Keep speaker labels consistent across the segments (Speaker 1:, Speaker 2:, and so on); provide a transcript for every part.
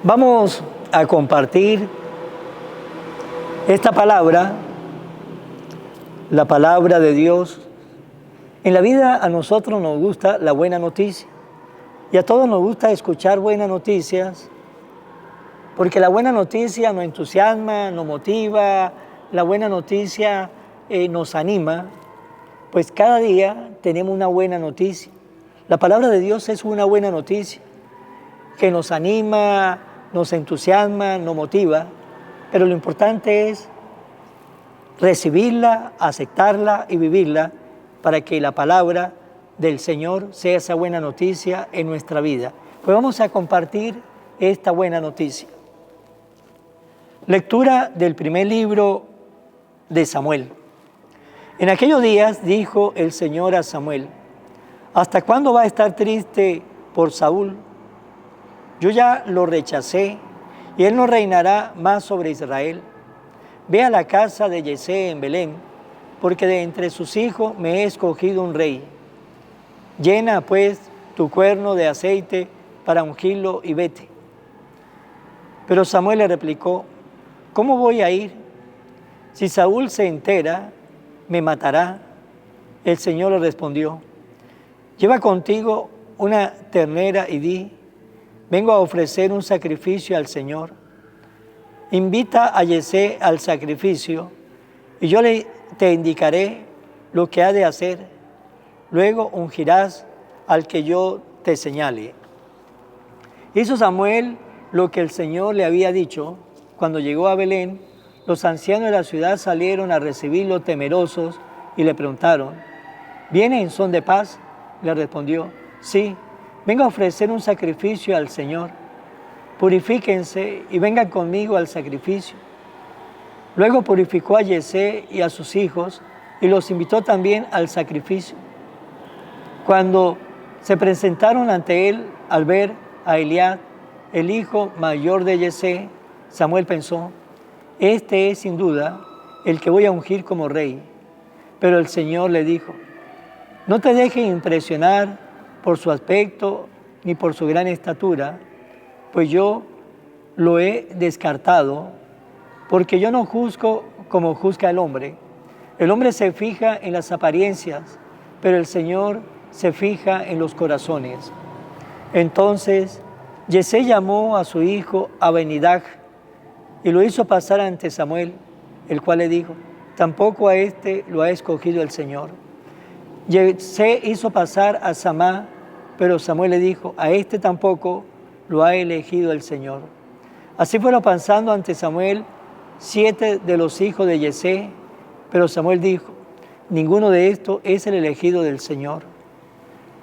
Speaker 1: Vamos a compartir esta palabra, la palabra de Dios. En la vida a nosotros nos gusta la buena noticia y a todos nos gusta escuchar buenas noticias porque la buena noticia nos entusiasma, nos motiva, la buena noticia nos anima, pues cada día tenemos una buena noticia. La palabra de Dios es una buena noticia que nos anima, nos entusiasma, nos motiva, pero lo importante es recibirla, aceptarla y vivirla para que la palabra del Señor sea esa buena noticia en nuestra vida. Pues vamos a compartir esta buena noticia. Lectura del primer libro de Samuel. En aquellos días dijo el Señor a Samuel: ¿hasta cuándo va a estar triste por Saúl? Yo ya lo rechacé y él no reinará más sobre Israel. Ve a la casa de Yesé en Belén, porque de entre sus hijos me he escogido un rey. Llena pues tu cuerno de aceite para ungirlo y vete. Pero Samuel le replicó: ¿cómo voy a ir? Si Saúl se entera, me matará. El Señor le respondió: lleva contigo una ternera y di: vengo a ofrecer un sacrificio al Señor. Invita a Yesé al sacrificio y yo te indicaré lo que ha de hacer. Luego ungirás al que yo te señale. Hizo Samuel lo que el Señor le había dicho. Cuando llegó a Belén, los ancianos de la ciudad salieron a recibirlo temerosos y le preguntaron: ¿viene en son de paz? Le respondió: sí. Vengo a ofrecer un sacrificio al Señor. Purifíquense y vengan conmigo al sacrificio. Luego purificó a Yesé y a sus hijos y los invitó también al sacrificio. Cuando se presentaron ante él al ver a Eliab, el hijo mayor de Yesé, Samuel pensó: este es sin duda el que voy a ungir como rey. Pero el Señor le dijo: no te dejes impresionar por su aspecto ni por su gran estatura, pues yo lo he descartado, porque yo no juzgo como juzga el hombre. El hombre se fija en las apariencias, pero el Señor se fija en los corazones. Entonces Yesé llamó a su hijo Abinadab y lo hizo pasar ante Samuel, el cual le dijo: tampoco a este lo ha escogido el Señor. Yesé hizo pasar a Samá, pero Samuel le dijo: a este tampoco lo ha elegido el Señor. Así fueron pasando ante Samuel 7 de los hijos de Yesé, pero Samuel dijo: ninguno de estos es el elegido del Señor.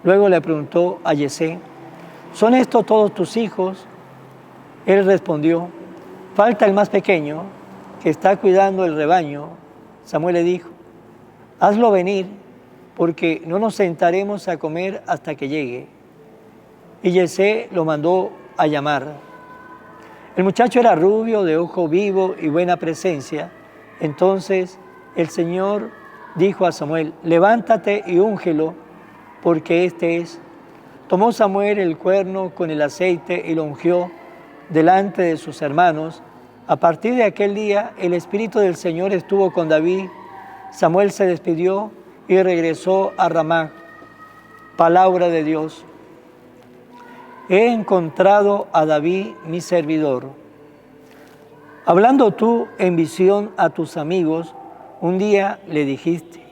Speaker 1: Luego le preguntó a Yesé: ¿son estos todos tus hijos? Él respondió: falta el más pequeño, que está cuidando el rebaño. Samuel le dijo: hazlo venir, porque no nos sentaremos a comer hasta que llegue. Y Yesé lo mandó a llamar. El muchacho era rubio, de ojo vivo y buena presencia. Entonces el Señor dijo a Samuel: levántate y úngelo, porque este es. Tomó Samuel el cuerno con el aceite y lo ungió delante de sus hermanos. A partir de aquel día el Espíritu del Señor estuvo con David. Samuel se despidió y regresó a Ramá. Palabra de Dios. He encontrado a David, mi servidor. Hablando tú en visión a tus amigos, un día le dijiste: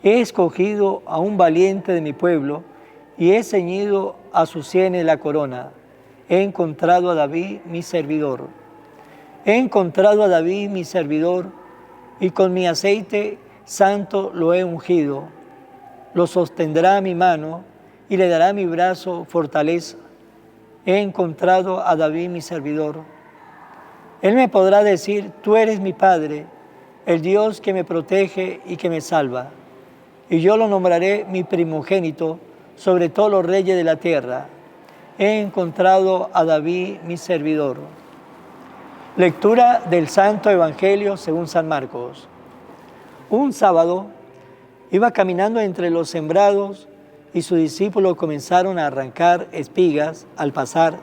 Speaker 1: he escogido a un valiente de mi pueblo y he ceñido a sus sienes la corona. He encontrado a David, mi servidor. He encontrado a David, mi servidor, y con mi aceite santo lo he ungido. Lo sostendrá mi mano y le dará mi brazo fortaleza. He encontrado a David, mi servidor. Él me podrá decir: tú eres mi Padre, el Dios que me protege y que me salva. Y yo lo nombraré mi primogénito sobre todos los reyes de la tierra. He encontrado a David, mi servidor. Lectura del Santo Evangelio según San Marcos. Un sábado iba caminando entre los sembrados y sus discípulos comenzaron a arrancar espigas al pasar.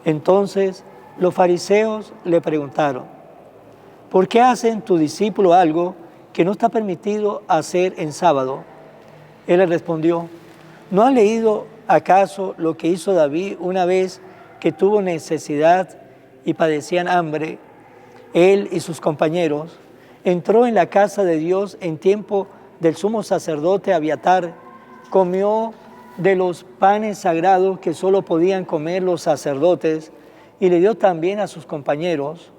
Speaker 1: Entonces Los fariseos le preguntaron: ¿por qué hacen tu discípulo algo que no está permitido hacer en sábado? Él le respondió: ¿no has leído acaso lo que hizo David una vez que tuvo necesidad y padecían hambre? Él y sus compañeros entró en la casa de Dios en tiempo del sumo sacerdote Abiatar, comió de los panes sagrados que solo podían comer los sacerdotes y le dio también a sus compañeros.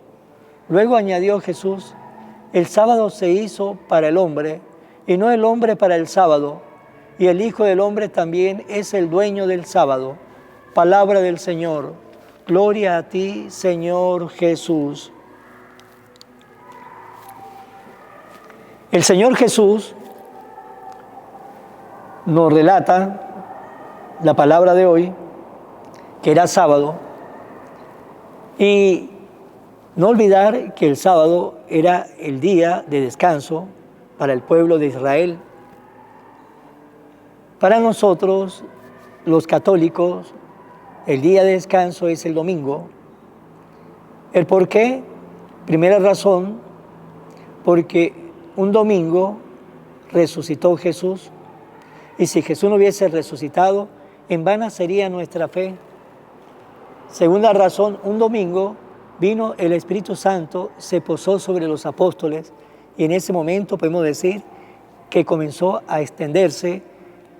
Speaker 1: Luego añadió Jesús: el sábado se hizo para el hombre y no el hombre para el sábado, y el Hijo del Hombre también es el dueño del sábado. Palabra del Señor. Gloria a ti, Señor Jesús. El Señor Jesús nos relata la palabra de hoy, que era sábado, y no olvidar que el sábado era el día de descanso para el pueblo de Israel. Para nosotros, los católicos, el día de descanso es el domingo. ¿El por qué? Primera razón, porque un domingo resucitó Jesús, y si Jesús no hubiese resucitado, en vana sería nuestra fe. Segunda razón, un domingo vino el Espíritu Santo, se posó sobre los apóstoles, y en ese momento podemos decir que comenzó a extenderse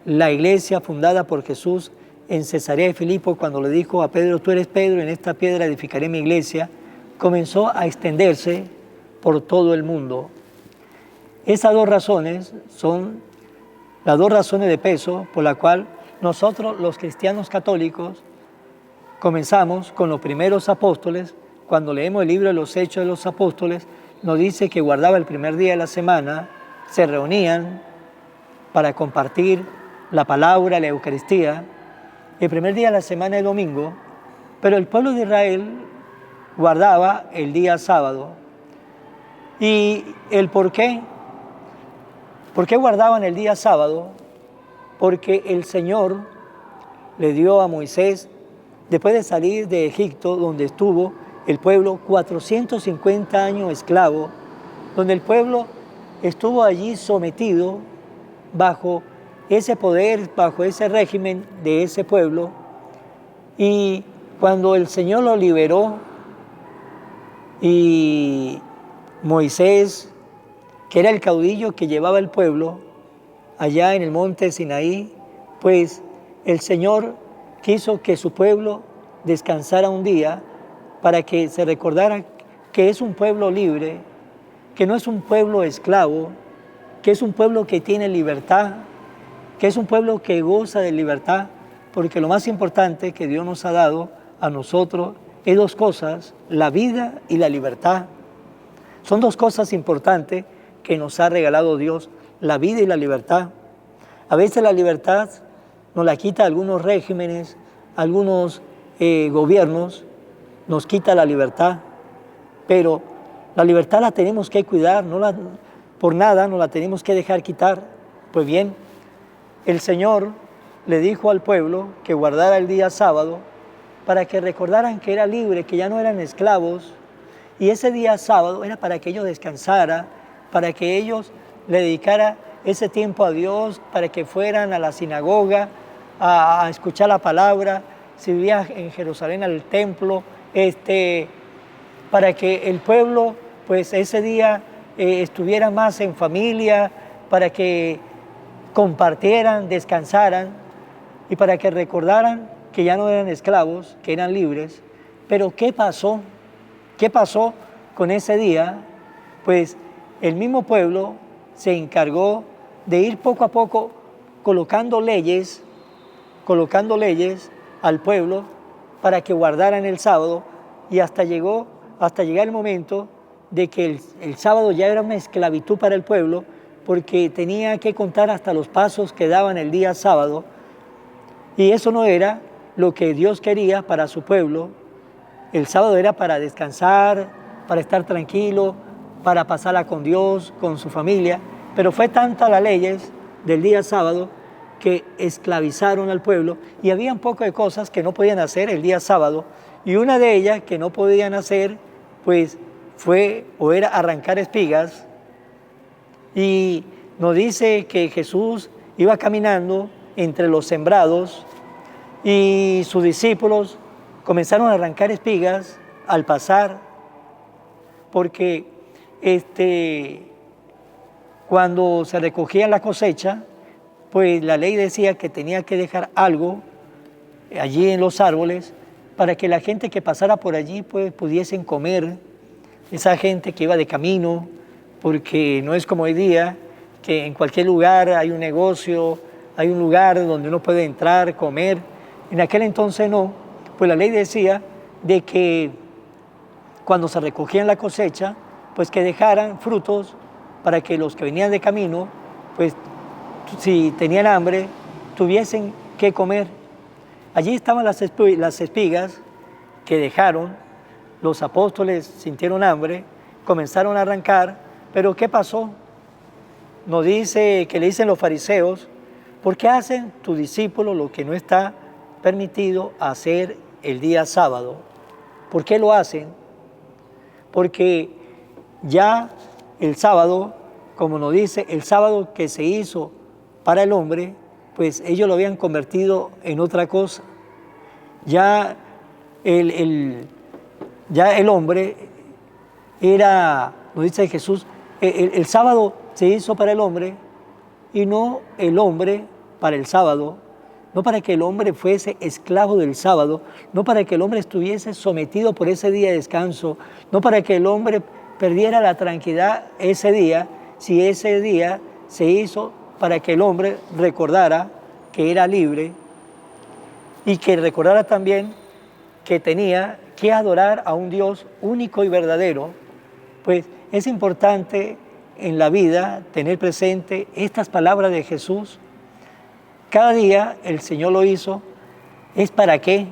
Speaker 1: la iglesia fundada por Jesús en Cesarea de Filipo, cuando le dijo a Pedro: tú eres Pedro, en esta piedra edificaré mi iglesia. Comenzó a extenderse por todo el mundo. Esas dos razones son las dos razones de peso por la cual nosotros, los cristianos católicos, comenzamos con los primeros apóstoles. Cuando leemos el libro de los Hechos de los Apóstoles, nos dice que guardaba el primer día de la semana, se reunían para compartir la palabra, la Eucaristía. El primer día de la semana es domingo, pero el pueblo de Israel guardaba el día sábado. ¿Y el por qué? ¿Por qué guardaban el día sábado? Porque el Señor le dio a Moisés, después de salir de Egipto, donde estuvo el pueblo 450 años esclavo, donde el pueblo estuvo allí sometido bajo ese poder, bajo ese régimen de ese pueblo. Y cuando el Señor lo liberó y Moisés, que era el caudillo que llevaba el pueblo allá en el monte Sinaí, pues el Señor quiso que su pueblo descansara un día para que se recordara que es un pueblo libre, que no es un pueblo esclavo, que es un pueblo que tiene libertad, que es un pueblo que goza de libertad, porque lo más importante que Dios nos ha dado a nosotros es dos cosas: la vida y la libertad. Son dos cosas importantes que nos ha regalado Dios, la vida y la libertad. A veces la libertad nos la quita algunos regímenes, algunos gobiernos, nos quita la libertad, pero la libertad la tenemos que cuidar, por nada nos la tenemos que dejar quitar. Pues bien, el Señor le dijo al pueblo que guardara el día sábado para que recordaran que era libre, que ya no eran esclavos, y ese día sábado era para que ellos descansaran, para que ellos le dedicaran ese tiempo a Dios, para que fueran a la sinagoga a escuchar la palabra, si vivían en Jerusalén al templo, para que el pueblo pues ese día estuviera más en familia, para que compartieran, descansaran y para que recordaran que ya no eran esclavos, que eran libres. Pero ¿qué pasó? ¿Qué pasó con ese día? Pues el mismo pueblo se encargó de ir poco a poco colocando leyes al pueblo para que guardaran el sábado, y hasta llegar el momento de que el sábado ya era una esclavitud para el pueblo, porque tenía que contar hasta los pasos que daban el día sábado, y eso no era lo que Dios quería para su pueblo. El sábado era para descansar, para estar tranquilo, para pasarla con Dios, con su familia, pero fue tanta las leyes del día sábado que esclavizaron al pueblo y había un poco de cosas que no podían hacer el día sábado, y una de ellas que no podían hacer pues fue o era arrancar espigas. Y nos dice que Jesús iba caminando entre los sembrados y sus discípulos comenzaron a arrancar espigas al pasar, porque cuando se recogía la cosecha, pues la ley decía que tenía que dejar algo allí en los árboles para que la gente que pasara por allí pues pudiesen comer, esa gente que iba de camino, porque no es como hoy día, que en cualquier lugar hay un negocio, hay un lugar donde uno puede entrar, comer. En aquel entonces no, pues la ley decía de que cuando se recogían la cosecha, pues que dejaran frutos para que los que venían de camino, pues si tenían hambre, tuviesen que comer. Allí estaban las espigas que dejaron, los apóstoles sintieron hambre, comenzaron a arrancar, pero ¿qué pasó? Nos dice que le dicen los fariseos, ¿por qué hacen tus discípulos lo que no está permitido hacer el día sábado? ¿Por qué lo hacen? Porque ya el sábado, como nos dice, el sábado que se hizo para el hombre, pues ellos lo habían convertido en otra cosa. Ya el hombre era, nos dice Jesús, el sábado se hizo para el hombre y no el hombre para el sábado, no para que el hombre fuese esclavo del sábado, no para que el hombre estuviese sometido por ese día de descanso, no para que el hombre perdiera la tranquilidad ese día, si ese día se hizo para que el hombre recordara que era libre y que recordara también que tenía que adorar a un Dios único y verdadero. Pues es importante en la vida tener presente estas palabras de Jesús. Cada día el Señor lo hizo, ¿es para qué?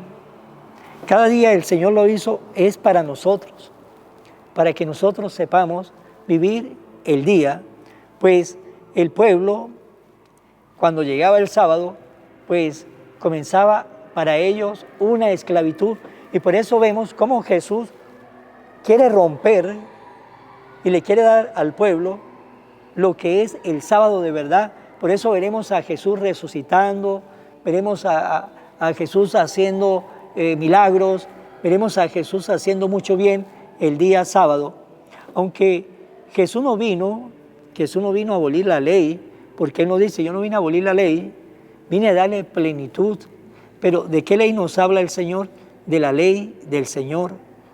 Speaker 1: Cada día el Señor lo hizo, es para nosotros, para que nosotros sepamos vivir el día. Pues el pueblo, cuando llegaba el sábado, pues comenzaba para ellos una esclavitud, y por eso vemos cómo Jesús quiere romper y le quiere dar al pueblo lo que es el sábado de verdad. Por eso veremos a Jesús resucitando, veremos a Jesús haciendo milagros, veremos a Jesús haciendo mucho bien el día sábado. Aunque Jesús no vino a abolir la ley, porque Él nos dice, yo no vine a abolir la ley, vine a darle plenitud. Pero ¿de qué ley nos habla el Señor? De la ley del Señor,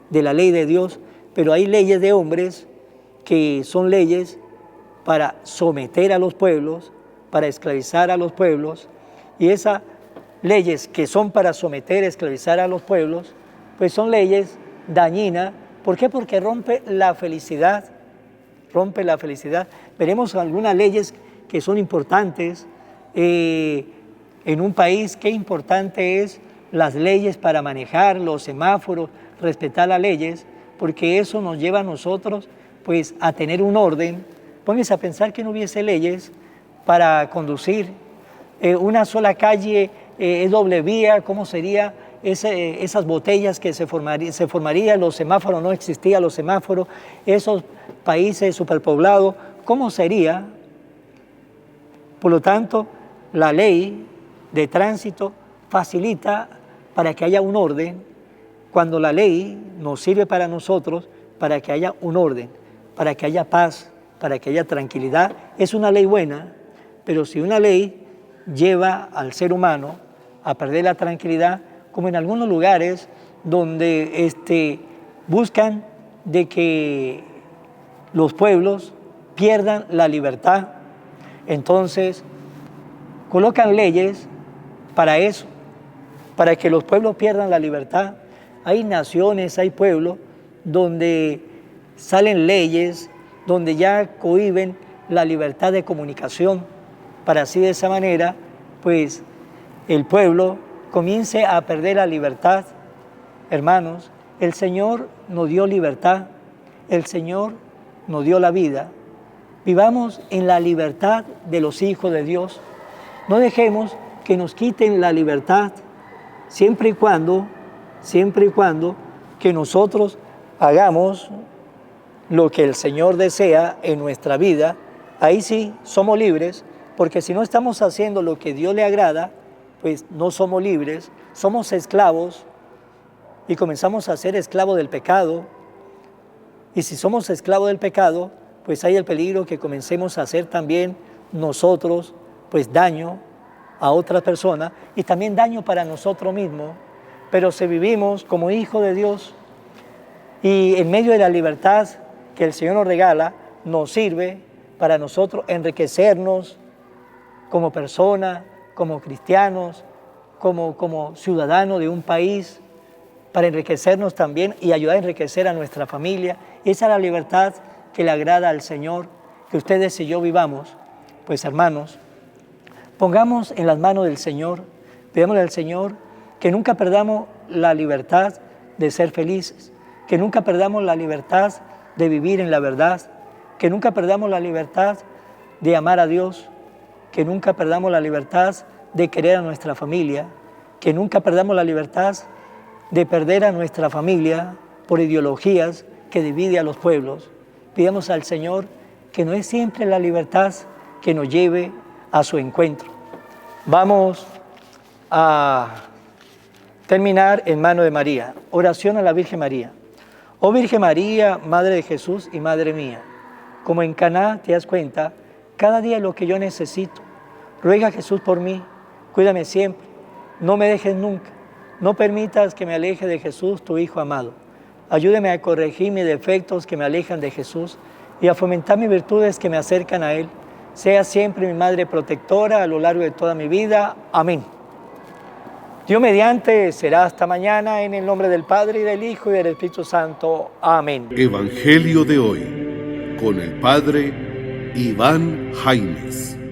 Speaker 1: de la ley de Dios. Pero hay leyes de hombres que son leyes para someter a los pueblos, para esclavizar a los pueblos, y esas leyes que son para someter, esclavizar a los pueblos, pues son leyes dañinas. ¿Por qué? Porque rompe la felicidad, Veremos algunas leyes que son importantes. En un país, qué importante es las leyes para manejar, los semáforos, respetar las leyes, porque eso nos lleva a nosotros pues a tener un orden. Pónganse a pensar que no hubiese leyes para conducir. Una sola calle es doble vía, ¿cómo sería esas botellas que se formarían? Los semáforos, no existían los semáforos, esos países superpoblados, ¿cómo sería? Por lo tanto, la ley de tránsito facilita para que haya un orden, cuando la ley nos sirve para nosotros, para que haya un orden, para que haya paz, para que haya tranquilidad. Es una ley buena, pero si una ley lleva al ser humano a perder la tranquilidad, como en algunos lugares donde buscan de que los pueblos pierdan la libertad, entonces colocan leyes para eso, para que los pueblos pierdan la libertad. Hay naciones, hay pueblos donde salen leyes, donde ya cohíben la libertad de comunicación, para así de esa manera, pues el pueblo comience a perder la libertad. Hermanos, el Señor nos dio libertad, el Señor nos dio la vida. Vivamos en la libertad de los hijos de Dios. No dejemos que nos quiten la libertad, siempre y cuando que nosotros hagamos lo que el Señor desea en nuestra vida. Ahí sí somos libres, porque si no estamos haciendo lo que Dios le agrada, pues no somos libres, somos esclavos y comenzamos a ser esclavos del pecado. Y si somos esclavos del pecado, pues hay el peligro que comencemos a hacer también nosotros, pues daño a otras personas y también daño para nosotros mismos. Pero si vivimos como hijos de Dios y en medio de la libertad que el Señor nos regala, nos sirve para nosotros enriquecernos como personas, como cristianos, como ciudadanos de un país, para enriquecernos también y ayudar a enriquecer a nuestra familia. Esa es la libertad que le agrada al Señor, que ustedes y yo vivamos. Pues hermanos, pongamos en las manos del Señor, pidámosle al Señor que nunca perdamos la libertad de ser felices, que nunca perdamos la libertad de vivir en la verdad, que nunca perdamos la libertad de amar a Dios, que nunca perdamos la libertad de querer a nuestra familia, que nunca perdamos la libertad de perder a nuestra familia por ideologías que dividen a los pueblos. Pidamos al Señor que no es siempre la libertad que nos lleve a su encuentro. Vamos a terminar en mano de María. Oración a la Virgen María. Oh Virgen María, Madre de Jesús y Madre mía, como en Caná te das cuenta, cada día lo que yo necesito. Ruega a Jesús por mí, cuídame siempre, no me dejes nunca, no permitas que me aleje de Jesús, tu Hijo amado. Ayúdame a corregir mis defectos que me alejan de Jesús y a fomentar mis virtudes que me acercan a Él. Sea siempre mi Madre protectora a lo largo de toda mi vida. Amén. Dios mediante, será hasta mañana, en el nombre del Padre, y del Hijo, y del Espíritu Santo. Amén.
Speaker 2: Evangelio de hoy, con el Padre Iván Jaimes.